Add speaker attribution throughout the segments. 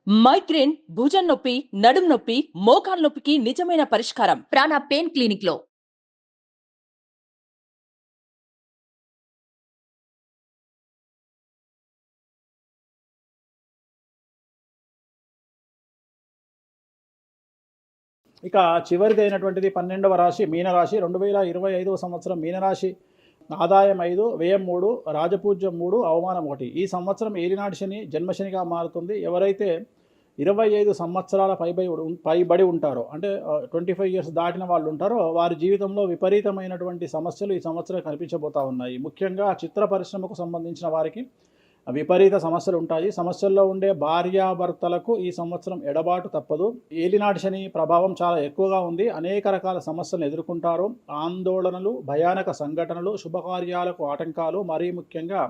Speaker 1: Migraine, భుజం నొప్పి, నడుం నొప్పి, మోకాలు నొప్పికి నిజమైన పరిష్కారం ప్రాణ పెయిన్ క్లినిక్ లో.
Speaker 2: ఇక చివరిది అయినటువంటిది 12వ రాశి మీనరాశి. 2025 సంవత్సరం మీనరాశి. ఆదాయం 5, వ్యయం 3, రాజపూజ్యం 3, అవమానం 1. ఈ సంవత్సరం ఏలినాటి శని జన్మశనిగా మారుతుంది. ఎవరైతే 25 సంవత్సరాల పైబడి ఉంటారో, అంటే 25 ఇయర్స్ దాటిన వాళ్ళు ఉంటారో, వారి జీవితంలో విపరీతమైనటువంటి సమస్యలు ఈ సంవత్సరం కనిపించబోతా ఉన్నాయి. ముఖ్యంగా చిత్ర పరిశ్రమకు సంబంధించిన వారికి విపరీత సమస్యలు ఉంటాయి. సమస్యల్లో ఉండే భార్యాభర్తలకు ఈ సంవత్సరం ఎడబాటు తప్పదు. ఏలినాటి శని ప్రభావం చాలా ఎక్కువగా ఉంది. అనేక రకాల సమస్యలను ఎదుర్కొంటారు. ఆందోళనలు, భయానక సంఘటనలు, శుభకార్యాలకు ఆటంకాలు, మరీ ముఖ్యంగా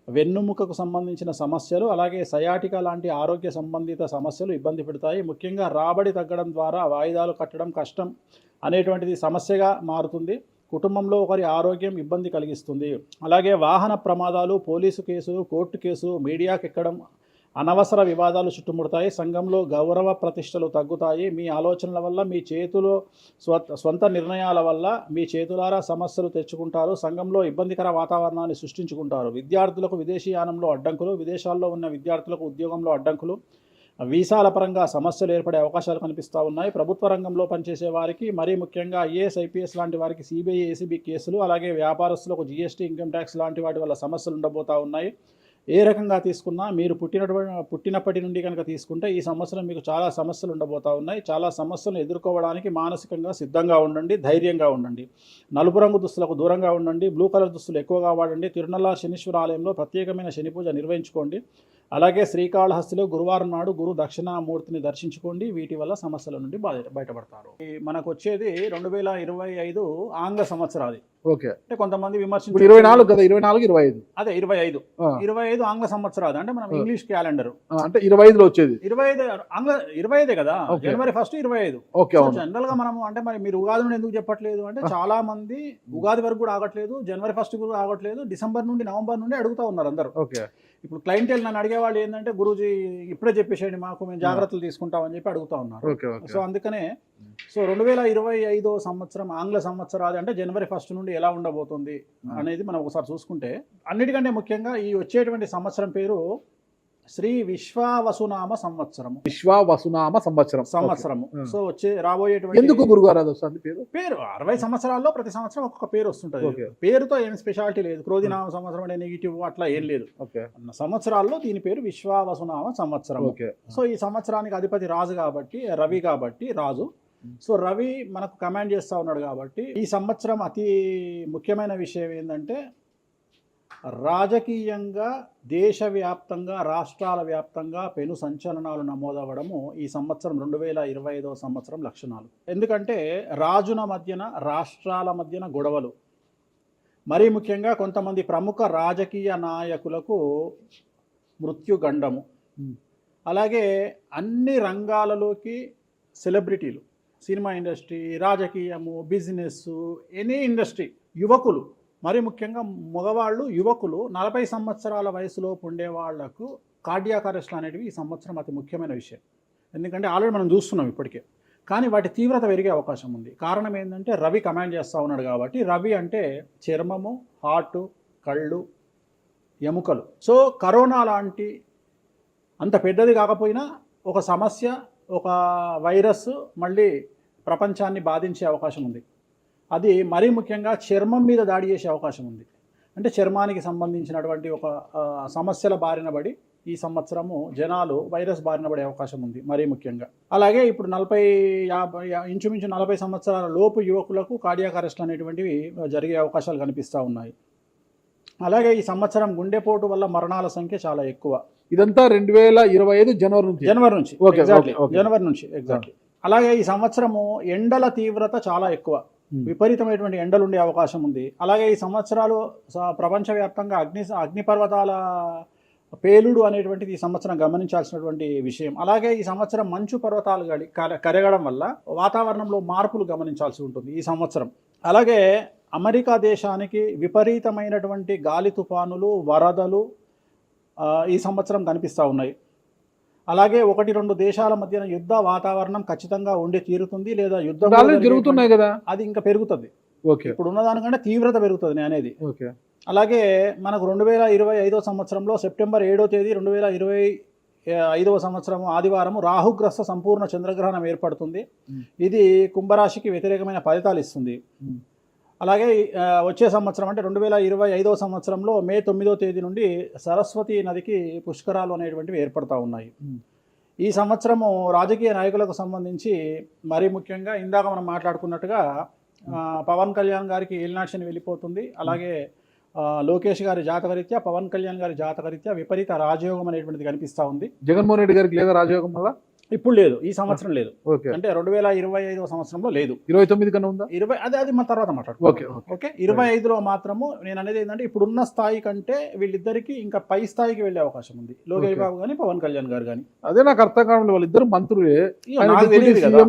Speaker 2: వెన్నుముకకు సంబంధించిన సమస్యలు, అలాగే సయాటికా లాంటి ఆరోగ్య సంబంధిత సమస్యలు ఇబ్బంది పెడతాయి. ముఖ్యంగా రాబడి తగ్గడం ద్వారా వాయిదాలు కట్టడం కష్టం అనేటువంటిది సమస్యగా మారుతుంది. కుటుంబంలో ఒకరి ఆరోగ్యం ఇబ్బంది కలిగిస్తుంది. అలాగే వాహన ప్రమాదాలు, పోలీసు కేసులు, కోర్టు కేసు, మీడియాకి ఎక్కడం, అనవసర వివాదాలు చుట్టుముడతాయి. సంఘంలో గౌరవ ప్రతిష్టలు తగ్గుతాయి. మీ ఆలోచనల వల్ల, మీ చేతిలో స్వంత నిర్ణయాల వల్ల మీ చేతులారా సమస్యలు తెచ్చుకుంటారు. సంఘంలో ఇబ్బందికర వాతావరణాన్ని సృష్టించుకుంటారు. విద్యార్థులకు విదేశీయానంలో అడ్డంకులు, విదేశాల్లో ఉన్న విద్యార్థులకు ఉద్యోగంలో అడ్డంకులు, వీసాల పరంగా సమస్యలు ఏర్పడే అవకాశాలు కనిపిస్తూ ఉన్నాయి. ప్రభుత్వ రంగంలో పనిచేసే వారికి, మరీ ముఖ్యంగా ఐఏఎస్, ఐపీఎస్ లాంటి వారికి సిబిఐ, ఏసీబీ కేసులు, అలాగే వ్యాపారస్తులకు జీఎస్టీ, ఇన్కమ్ ట్యాక్స్ లాంటి వాటి వల్ల సమస్యలు ఉండబోతూ ఉన్నాయి. ఏ రకంగా తీసుకున్నా, మీరు పుట్టినప్పటి నుండి కనుక తీసుకుంటే ఈ సంవత్సరం మీకు చాలా సమస్యలు ఉండబోతూ ఉన్నాయి. చాలా సమస్యలను ఎదుర్కోవడానికి మానసికంగా సిద్ధంగా ఉండండి, ధైర్యంగా ఉండండి. నలుపు రంగు దుస్తులకు దూరంగా ఉండండి. బ్లూ కలర్ దుస్తులు ఎక్కువగా వాడండి. తిరునల్ల శనీశ్వర ఆలయంలో ప్రత్యేకమైన శని పూజ నిర్వహించుకోండి. అలాగే శ్రీకాళహస్తిలో గురువారం నాడు గురు దక్షిణామూర్తిని దర్శించుకోండి. వీటి వల్ల సమస్యల నుండి బయటపడతారు. మనకు వచ్చేది 2025 ఆంగ్ల సంవత్సరాది.
Speaker 3: ఓకే,
Speaker 2: అంటే కొంతమంది విమర్శించారు
Speaker 3: 24 కదా, 24, 25.
Speaker 2: అదే 25 ఆంగ్ల సంవత్సరాది. అంటే మనం ఇంగ్లీష్ క్యాలెండర్
Speaker 3: అంటే 25లో వచ్చేది.
Speaker 2: 25 ఆంగ్ల 25 కదా, జనవరి 1 25. జనరల్ గా మనం అంటే మరి మీరు ఉగాది నుండి ఎందుకు చెప్పట్లేదు అంటే, చాలా మంది ఉగాది వరకు కూడా ఆగట్లేదు, జనవరి 1 కూడా ఆగట్లేదు, డిసెంబర్ నుండి నవంబర్ నుండి అడుగుతా ఉన్నారు అందరూ.
Speaker 3: ఓకే,
Speaker 2: ఇప్పుడు క్లయింటెల్ నన్ను అడిగేవాళ్ళు ఏంటంటే, గురూజీ ఇప్పుడే చెప్పేసేయండి మాకు, మేము జాగ్రత్తలు తీసుకుంటామని చెప్పి అడుగుతా ఉన్నారు. సో అందుకనే 2025 సంవత్సరం ఆంగ్ల సంవత్సరాది అంటే జనవరి 1 నుండి ఎలా ఉండబోతుంది అనేది మనం ఒకసారి చూసుకుంటే, అన్నిటికంటే ముఖ్యంగా ఈ వచ్చేటువంటి సంవత్సరం పేరు శ్రీ విశ్వావసునామ సంవత్సరము.
Speaker 3: విశ్వావసునామ సంవత్సరము.
Speaker 2: సో రాబోయేటువంటి
Speaker 3: ఎందుకు గురుగారు
Speaker 2: పేరు 60 సంవత్సరాల్లో ప్రతి సంవత్సరం ఒక్కొక్క పేరు వస్తుంటది. పేరుతో ఏం స్పెషాలిటీ లేదు. క్రోధినామ సంవత్సరం అనే నెగిటివ్ అట్లా ఏం లేదు. సంవత్సరాల్లో దీని పేరు విశ్వావసునామ సంవత్సరం. సో ఈ సంవత్సరానికి అధిపతి రాజు కాబట్టి, రవి కాబట్టి రాజు. సో రవి మనకు కమాండ్ చేస్తూ ఉన్నాడు కాబట్టి, ఈ సంవత్సరం అతి ముఖ్యమైన విషయం ఏంటంటే, రాజకీయంగా దేశవ్యాప్తంగా, రాష్ట్రాల వ్యాప్తంగా పెను సంచలనాలు నమోదవ్వడము ఈ సంవత్సరం 2025 సంవత్సరం లక్షణాలు. ఎందుకంటే రాజుల మధ్యన, రాష్ట్రాల మధ్యన గొడవలు, మరీ ముఖ్యంగా కొంతమంది ప్రముఖ రాజకీయ నాయకులకు మృత్యుగండము, అలాగే అన్ని రంగాలలోకి సెలబ్రిటీలు, సినిమా ఇండస్ట్రీ, రాజకీయము, బిజినెస్, ఎనీ ఇండస్ట్రీ, యువకులు, మరి ముఖ్యంగా మగవాళ్ళు, యువకులు 40 సంవత్సరాల వయసులోపు ఉండే వాళ్లకు కార్డియాక్ అరెస్ట్లు అనేటివి ఈ సంవత్సరం అతి ముఖ్యమైన విషయం. ఎందుకంటే ఆల్రెడీ మనం చూస్తున్నాం ఇప్పటికే, కానీ వాటి తీవ్రత పెరిగే అవకాశం ఉంది. కారణం ఏంటంటే రవి కమాండ్ చేస్తూ ఉన్నాడు కాబట్టి. రవి అంటే చర్మము, హార్ట్, కళ్ళు, ఎముకలు. సో కరోనా లాంటి అంత పెద్దది కాకపోయినా ఒక సమస్య, ఒక వైరస్ మళ్ళీ ప్రపంచాన్ని బాధించే అవకాశం ఉంది. అది మరీ ముఖ్యంగా చర్మం మీద దాడి చేసే అవకాశం ఉంది. అంటే చర్మానికి సంబంధించినటువంటి ఒక సమస్యల బారిన పడి ఈ సంవత్సరము జనాలు వైరస్ బారిన పడే అవకాశం ఉంది మరీ ముఖ్యంగా. అలాగే ఇప్పుడు ఇంచుమించు 40 సంవత్సరాల లోపు యువకులకు కార్డియాక్ అరెస్ట్ అనేటువంటివి జరిగే అవకాశాలు కనిపిస్తూ ఉన్నాయి. అలాగే ఈ సంవత్సరం గుండెపోటు వల్ల మరణాల సంఖ్య చాలా ఎక్కువ.
Speaker 3: ఇదంతా 2025 జనవరి నుంచి.
Speaker 2: ఎగ్జాక్ట్లీ. అలాగే ఈ సంవత్సరము ఎండల తీవ్రత చాలా ఎక్కువ, విపరీతమైనటువంటి ఎండలు ఉండే అవకాశం ఉంది. అలాగే ఈ సంవత్సరాలు ప్రపంచవ్యాప్తంగా అగ్నిపర్వతాల పేలుడు అనేటువంటిది ఈ సంవత్సరం గమనించాల్సినటువంటి విషయం. అలాగే ఈ సంవత్సరం మంచు పర్వతాలు కరగడం వల్ల వాతావరణంలో మార్పులు గమనించాల్సి ఉంటుంది ఈ సంవత్సరం. అలాగే అమెరికా దేశానికి విపరీతమైనటువంటి గాలి తుఫానులు, వరదలు ఈ సంవత్సరం కనిపిస్తూ ఉన్నాయి. అలాగే 1-2 దేశాల మధ్యన యుద్ధ వాతావరణం ఖచ్చితంగా ఉండి తీరుతుంది, లేదా యుద్ధం
Speaker 3: ఆల్రెడీ జరుగుతున్నాయి కదా,
Speaker 2: అది ఇంకా పెరుగుతుంది.
Speaker 3: ఓకే
Speaker 2: ఇప్పుడు ఉన్న దానికంటే తీవ్రత పెరుగుతుంది నేను అనేది.
Speaker 3: ఓకే.
Speaker 2: అలాగే మనకు 2025 సంవత్సరంలో సెప్టెంబర్ 7వ తేదీ 2025 సంవత్సరం ఆదివారం రాహుగ్రస్త సంపూర్ణ చంద్రగ్రహణం ఏర్పడుతుంది. ఇది కుంభరాశికి వ్యతిరేకమైన ఫలితాలు ఇస్తుంది. అలాగే వచ్చే సంవత్సరం అంటే 2025 సంవత్సరంలో మే 9వ తేదీ నుండి సరస్వతి నదికి పుష్కరాలు అనేటువంటివి ఏర్పడతా ఉన్నాయి. ఈ సంవత్సరము రాజకీయ నాయకులకు సంబంధించి మరీ ముఖ్యంగా ఇందాక మనం మాట్లాడుకున్నట్టుగా పవన్ కళ్యాణ్ గారికి ఏలినాటి వెళ్ళిపోతుంది. అలాగే లోకేష్ గారి జాతకరీత్యా, పవన్ కళ్యాణ్ గారి జాతకరీత్యా విపరీత రాజయోగం అనేటువంటిది కనిపిస్తూ ఉంది.
Speaker 3: జగన్మోహన్ రెడ్డి గారికి లేదా రాజయోగం వల్ల?
Speaker 2: ఇప్పుడు లేదు, ఈ సంవత్సరం లేదు.
Speaker 3: ఓకే.
Speaker 2: అంటే 2025 సంవత్సరంలో లేదు.
Speaker 3: 29 కన్నా ఉందా?
Speaker 2: 20 అది మన తర్వాత మాట్లాడుకో.
Speaker 3: Okay
Speaker 2: okay. 25లో మాత్రము నేను అనేది ఏంటంటే ఇప్పుడున్న స్థాయి కంటే వీళ్ళిద్దరికి ఇంకా పై స్థాయికి వెళ్ళే అవకాశం ఉంది. లోకేష్ బాబు కానీ పవన్ కళ్యాణ్ గారు కానీ.
Speaker 3: అదే నాకు అర్థం కావడం, వాళ్ళిద్దరు మంత్రులే,
Speaker 2: నాకు తెలియదు కదా.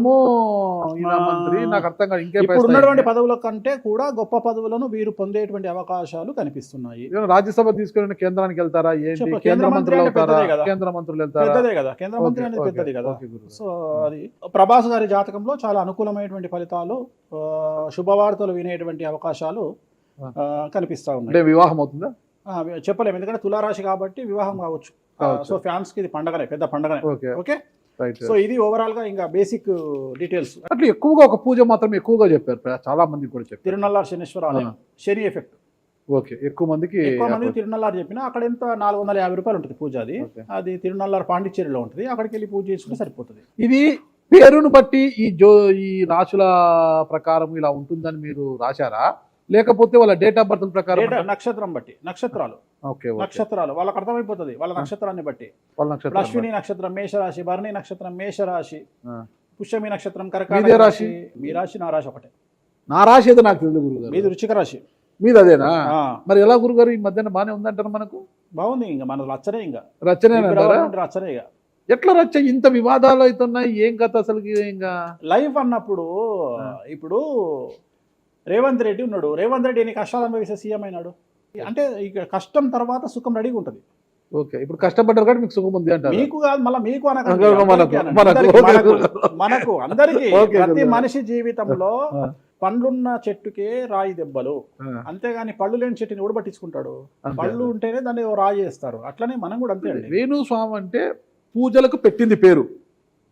Speaker 3: మంత్రి, నాకు అర్థం కాదు. ఇంకా
Speaker 2: ఇప్పుడు ఉన్నటువంటి పదవుల కంటే కూడా గొప్ప పదవులను వీరు పొందేటువంటి అవకాశాలు కనిపిస్తున్నాయి.
Speaker 3: రాజ్యసభ తీసుకెళ్ళిన కేంద్రానికి వెళ్తారా ఏంటి? కేంద్ర మంత్రులు అవుతారా? కేంద్ర మంత్రులు వెళ్తారా?
Speaker 2: పెద్దదే కదా, కేంద్ర మంత్రి అనేది పెద్దది కదా. సో అది ప్రభాస్ గారి జాతకంలో చాలా అనుకూలమైనటువంటి ఫలితాలు, శుభవార్తలు వినేటువంటి అవకాశాలు కనిపిస్తా ఉన్నాయి.
Speaker 3: వివాహం అవుతుందా
Speaker 2: చెప్పలేము, ఎందుకంటే తులారాశి కాబట్టి వివాహం కావచ్చు. సో ఫ్యాన్స్ కి ఇది పండగనే, పెద్ద పండగనే. ఓకే. సో ఇది ఓవరాల్ గా ఇంకా బేసిక్ డీటెయిల్స్.
Speaker 3: అట్లా ఎక్కువగా ఒక పూజ మాత్రం ఎక్కువగా చెప్పారు, చాలా మంది కూడా చెప్పారు.
Speaker 2: తిరునల్లార్ శనీశ్వర ఆలయం, శని ఎఫెక్ట్.
Speaker 3: ఓకే. ఎక్కువ మందికి
Speaker 2: తిరునల్లారు చెప్పిన అక్కడ ఎంత 450 రూపాయలు ఉంటుంది పూజ. అది తిరునల్లారు పాండిచ్చేరిలో ఉంటుంది. అక్కడికి వెళ్ళి పూజ చేసుకుంటే సరిపోతుంది.
Speaker 3: ఇది పేరును బట్టి ఈ రాశుల ప్రకారం ఇలా ఉంటుందని మీరు రాశారా, లేకపోతే వాళ్ళ డేట్ ఆఫ్ బర్త్ ప్రకారం?
Speaker 2: నక్షత్రం బట్టి, నక్షత్రాలు.
Speaker 3: ఓకే.
Speaker 2: నక్షత్రాలు వాళ్ళకి అర్థమైపోతుంది, వాళ్ళ నక్షత్రాన్ని బట్టి. అశ్విని నక్షత్రం మేషరాశి, భరణి నక్షత్రం మేషరాశి, పుష్యమి నక్షత్రం కర్కాటక రాశి. మీ రాశి నా రాశి ఒకటే.
Speaker 3: నా రాశి ఏదో నాకు తెలియదు గురుగారు.
Speaker 2: మీది వృశ్చిక రాశి.
Speaker 3: మీది అదేనా? మరి ఎలా గురుగారు ఈ మధ్యన బాగానే ఉందంటారు? మనకు బాగుంది,
Speaker 2: ఇంకా మన రచనే, ఇంకా
Speaker 3: రచనే
Speaker 2: రచనే.
Speaker 3: ఎట్లా రచ్చ? ఇంత వివాదాలు అవుతున్నాయి, ఏం కథ అసలు? ఇంకా
Speaker 2: లైఫ్ అన్నప్పుడు ఇప్పుడు రేవంత్ రెడ్డి ఉన్నాడు. రేవంత్ రెడ్డి ఎన్ని కష్టాలు అనుభవిస్తే సీఎం అయినాడు అంటే ఇక కష్టం తర్వాత సుఖం రెడీగా ఉంటుంది.
Speaker 3: ఓకే. ఇప్పుడు కష్టపడ్డారు కాబట్టి మీకు సుఖం ఉంది అంటారు.
Speaker 2: మీకు కాదు, మళ్ళీ మీకు మనకు అందరికీ. ప్రతి మనిషి జీవితంలో పండ్లున్న చెట్టుకే రాయి దెబ్బలు, అంతేగాని పళ్ళు లేని చెట్టుని కూడా పట్టించుకుంటాడు. పళ్ళు ఉంటేనే దాన్ని రాయి చేస్తారు. అట్లనే మనం కూడా అంతే.
Speaker 3: వేణుస్వామి అంటే పూజలకు పెట్టింది పేరు.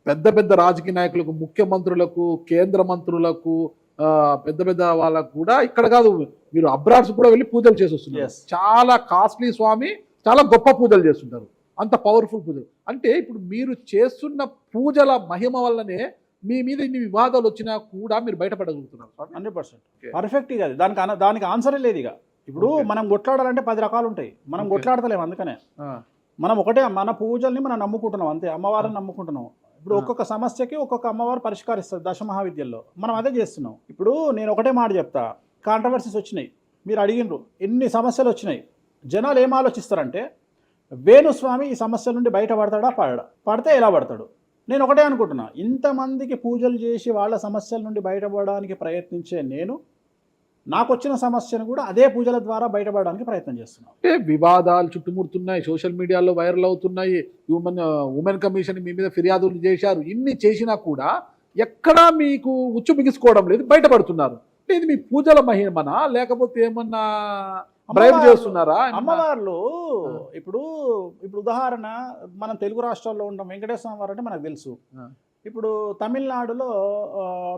Speaker 3: పెద్ద పెద్ద రాజకీయ నాయకులకు, ముఖ్యమంత్రులకు, కేంద్ర మంత్రులకు, పెద్ద పెద్ద వాళ్ళకు కూడా ఇక్కడ కాదు, మీరు అబ్రాడ్స్ కూడా వెళ్ళి పూజలు చేసి వస్తున్నారు. చాలా కాస్ట్లీ స్వామి, చాలా గొప్ప పూజలు చేస్తుంటారు, అంత పవర్ఫుల్ పూజలు. అంటే ఇప్పుడు మీరు చేస్తున్న పూజల మహిమ వల్లనే మీ మీద ఇన్ని వివాదాలు వచ్చినా కూడా మీరు బయటపడగలుగుతున్నారు.
Speaker 2: 100% పర్ఫెక్ట్. ఇక దానికి ఆన్సరే లేదు. ఇక ఇప్పుడు మనం కొట్లాడాలంటే 10 రకాలు ఉంటాయి, మనం కొట్లాడతలేము. అందుకనే మనం ఒకటే, మన పూజల్ని మనం నమ్ముకుంటున్నాం అంతే, అమ్మవారిని నమ్ముకుంటున్నాం. ఇప్పుడు ఒక్కొక్క సమస్యకి ఒక్కొక్క అమ్మవారు పరిష్కరిస్తుంది దశమహావిద్యల్లో. మనం అదే చేస్తున్నాం. ఇప్పుడు నేను ఒకటే మాట చెప్తా, కాంట్రవర్సీస్ వచ్చినాయి, మీరు అడిగినరు, ఎన్ని సమస్యలు వచ్చినాయి. జనాలు ఏం ఆలోచిస్తారంటే వేణుస్వామి ఈ సమస్యల నుండి బయటపడతాడా, పడితే ఎలా పడతాడు? నేను ఒకటే అనుకుంటున్నా, ఇంతమందికి పూజలు చేసి వాళ్ళ సమస్యల నుండి బయటపడడానికి ప్రయత్నించే నేను నాకు వచ్చిన సమస్యను కూడా అదే పూజల ద్వారా బయటపడడానికి ప్రయత్నం చేస్తున్నాను.
Speaker 3: వివాదాలు చుట్టుముడుతున్నాయి, సోషల్ మీడియాలో వైరల్ అవుతున్నాయి, ఉమెన్ కమిషన్ మీ మీద ఫిర్యాదులు చేశారు. ఇన్ని చేసినా కూడా ఎక్కడా మీకు ఉచ్చు బిగుసుకోవడం లేదు, బయటపడుతున్నారు. ఇది మీ పూజల మహిమనా, లేకపోతే ఏమన్నా బ్రైబ్ చేస్తున్నారా?
Speaker 2: అమ్మవార్లు ఇప్పుడు ఉదాహరణ, మనం తెలుగు రాష్ట్రాల్లో ఉంటాం, వెంకటేశ్వర స్వామి వారు అంటే మనకు తెలుసు. ఇప్పుడు తమిళనాడులో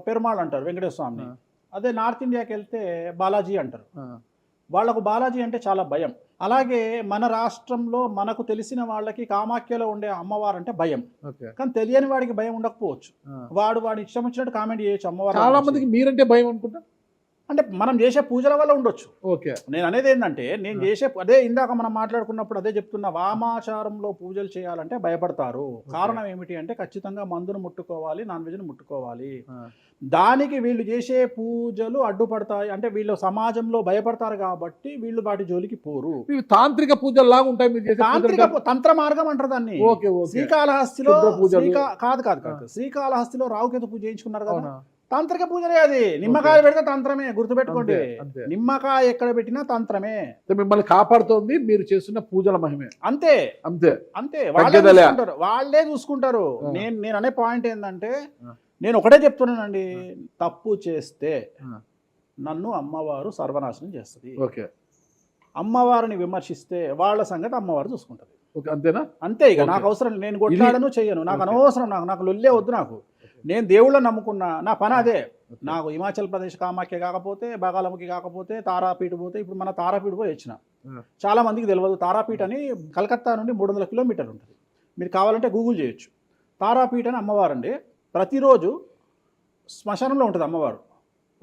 Speaker 2: పెరుమాళ్ అంటారు వెంకటేశ్వర స్వామిని. అదే నార్త్ ఇండియాకి వెళ్తే బాలాజీ అంటారు. వాళ్లకు బాలాజీ అంటే చాలా భయం. అలాగే మన రాష్ట్రంలో మనకు తెలిసిన వాళ్ళకి కామాఖ్యలో ఉండే అమ్మవారు అంటే భయం. కానీ తెలియని వాడికి భయం ఉండకపోవచ్చు, వాడి ఇష్టం వచ్చినట్టు కామెంట్ చేయొచ్చు అమ్మవారు.
Speaker 3: చాలా మందికి మీరంటే భయం అనుకుంటా,
Speaker 2: అంటే మనం చేసే పూజల వల్ల ఉండొచ్చు.
Speaker 3: ఓకే.
Speaker 2: నేను అనేది ఏంటంటే, నేను చేసే అదే ఇందాక మనం మాట్లాడుకున్నప్పుడు అదే చెప్తున్నా, వామాచారంలో పూజలు చేయాలంటే భయపడతారు. కారణం ఏమిటి అంటే ఖచ్చితంగా మందును ముట్టుకోవాలి, నాన్ వెజ్ను ముట్టుకోవాలి. దానికి వీళ్ళు చేసే పూజలు అడ్డుపడతాయి. అంటే వీళ్ళు సమాజంలో భయపడతారు కాబట్టి వీళ్ళు వాటి జోలికి పోరు.
Speaker 3: తాంత్రిక పూజలు లాగా ఉంటాయి మీరు చేసే
Speaker 2: తాంత్రిక తంత్ర మార్గం అంటారు దాన్ని. శ్రీకాళహస్తిలో కాదు శ్రీకాళహస్తిలో రావుకేతు పూజ చేయించుకున్నారు కదా, తాంత్రిక పూజలే అది. నిమ్మకాయ పెడితే తంత్రమే, గుర్తుపెట్టుకోండి.
Speaker 3: అంతే, అంతే.
Speaker 2: నిమ్మకాయ ఎక్కడ పెట్టినా తంత్రమే.
Speaker 3: మిమ్మల్ని కాపాడుతోంది మీరు చేస్తున్న పూజల మహిమే.
Speaker 2: అంతే
Speaker 3: అంతే
Speaker 2: అంతే,
Speaker 3: తగ్గేదేలే.
Speaker 2: వాళ్ళే చూసుకుంటారు.
Speaker 3: ఆ.
Speaker 2: నేను అనే పాయింట్ ఏంటంటే,
Speaker 3: ఆ.
Speaker 2: నేను ఒకటే చెప్తున్నానండి, తప్పు చేస్తే
Speaker 3: ఆ.
Speaker 2: నన్ను అమ్మవారు సర్వనాశనం చేస్తుంది.
Speaker 3: ఓకే
Speaker 2: అమ్మవారిని విమర్శిస్తే వాళ్ళ సంగతి అమ్మవారు చూసుకుంటది.
Speaker 3: ఓకే అంతేనా?
Speaker 2: అంతే. ఇక
Speaker 3: ఓకే.
Speaker 2: నాకు అవసరం లేదు. నేను కొట్లాడను చెయ్యను, నాకు
Speaker 3: ఓకే.
Speaker 2: అనవసరం. నాకు లొల్లే వద్దు. నాకు నేను దేవుళ్ళని నమ్ముకున్నా, నా పని అదే. నాకు హిమాచల్ ప్రదేశ్ కామాఖ్య కాకపోతే, బాగాలముఖి కాకపోతే, తారాపీఠ పోతే, ఇప్పుడు మన తారాపీఠ పోయి వచ్చిన. చాలా మందికి తెలియదు, తారాపీఠ అని కలకత్తా నుండి 300 కిలోమీటర్లు ఉంటుంది. మీరు కావాలంటే గూగుల్ చేయొచ్చు. తారాపీఠ అని అమ్మవారు అండి. ప్రతిరోజు శ్మశానంలో ఉంటుంది అమ్మవారు,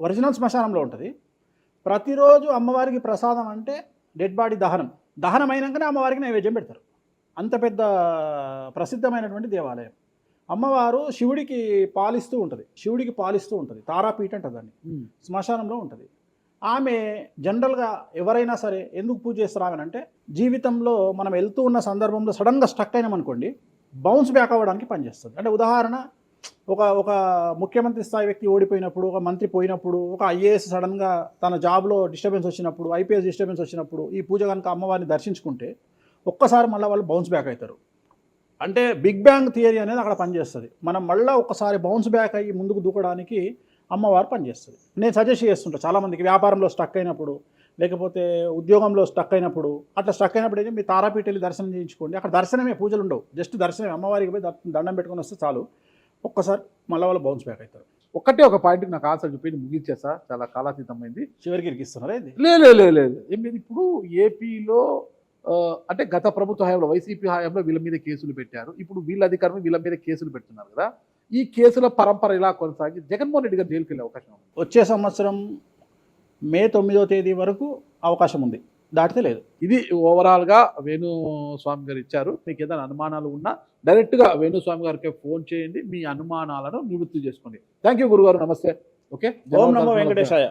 Speaker 2: ఒరిజినల్ శ్మశానంలో ఉంటుంది. ప్రతిరోజు అమ్మవారికి ప్రసాదం అంటే డెడ్ బాడీ దహనం అయినాకనే అమ్మవారికి నైవేద్యం పెడతారు. అంత పెద్ద ప్రసిద్ధమైనటువంటి దేవాలయం. అమ్మవారు శివుడికి పాలిస్తూ ఉంటుంది. తారాపీఠ అంటారు దాన్ని. శ్మశానంలో ఉంటుంది. ఆమె జనరల్గా ఎవరైనా సరే ఎందుకు పూజ చేస్తారామనంటే, జీవితంలో మనం వెళ్తూ ఉన్న సందర్భంలో సడన్గా స్టక్ అయినామనుకోండి, బౌన్స్ బ్యాక్ అవ్వడానికి పనిచేస్తుంది. అంటే ఉదాహరణ, ఒక ముఖ్యమంత్రి స్థాయి వ్యక్తి ఓడిపోయినప్పుడు, ఒక మంత్రి పోయినప్పుడు, ఒక ఐఏఎస్ సడన్గా తన జాబ్లో డిస్టర్బెన్స్ వచ్చినప్పుడు, ఐపీఎస్ డిస్టర్బెన్స్ వచ్చినప్పుడు ఈ పూజ కనుక అమ్మవారిని దర్శించుకుంటే ఒక్కసారి మళ్ళీ వాళ్ళు బౌన్స్ బ్యాక్ అవుతారు. అంటే బిగ్ బ్యాంగ్ థియరీ అనేది అక్కడ పనిచేస్తుంది. మనం మళ్ళీ ఒకసారి బౌన్స్ బ్యాక్ అయ్యి ముందుకు దూకడానికి అమ్మవారు పనిచేస్తుంది. నేను సజెస్ట్ చేస్తుంటాను చాలామందికి, వ్యాపారంలో స్టక్ అయినప్పుడు, లేకపోతే ఉద్యోగంలో స్టక్ అయినప్పుడు, అట్లా స్టక్ అయినప్పుడు అయితే మీ తారాపీఠ వెళ్ళి దర్శనం చేయించుకోండి. అక్కడ దర్శనమే, పూజలు ఉండవు, జస్ట్ దర్శనమే. అమ్మవారికి పోయి దండం పెట్టుకొని వస్తే చాలు, ఒక్కసారి మళ్ళీ వాళ్ళు బౌన్స్ బ్యాక్ అవుతారు.
Speaker 3: ఒకటే ఒక పాయింట్కి నాకు ఆన్సర్ చెప్పి ముగించేసా, చాలా కాలాతీతమైంది.
Speaker 2: చివరికి ఇరికిస్తున్నారా ఇది?
Speaker 3: లేదు ఏం లేదు. ఇప్పుడు ఏపీలో అంటే గత ప్రభుత్వ హయాంలో, వైసీపీ హయాంలో వీళ్ళ మీద కేసులు పెట్టారు. ఇప్పుడు వీళ్ళ అధికారం వీళ్ళ మీద కేసులు పెడుతున్నారు కదా. ఈ కేసుల పరంపర ఇలా కొనసాగి జగన్మోహన్ రెడ్డి గారు జైలుకి వెళ్ళే అవకాశం ఉంది.
Speaker 2: వచ్చే సంవత్సరం మే 9వ తేదీ వరకు అవకాశం ఉంది, దాటితే లేదు.
Speaker 3: ఇది ఓవరాల్గా వేణుస్వామి గారు ఇచ్చారు. మీకు ఏదైనా అనుమానాలు ఉన్నా డైరెక్ట్గా వేణుస్వామి గారికి ఫోన్ చేయండి, మీ అనుమానాలను నివృత్తి చేసుకోండి. థ్యాంక్ యూ గురుగారు, నమస్తే. ఓకే,
Speaker 2: ఓం నమో వెంకటేశాయ.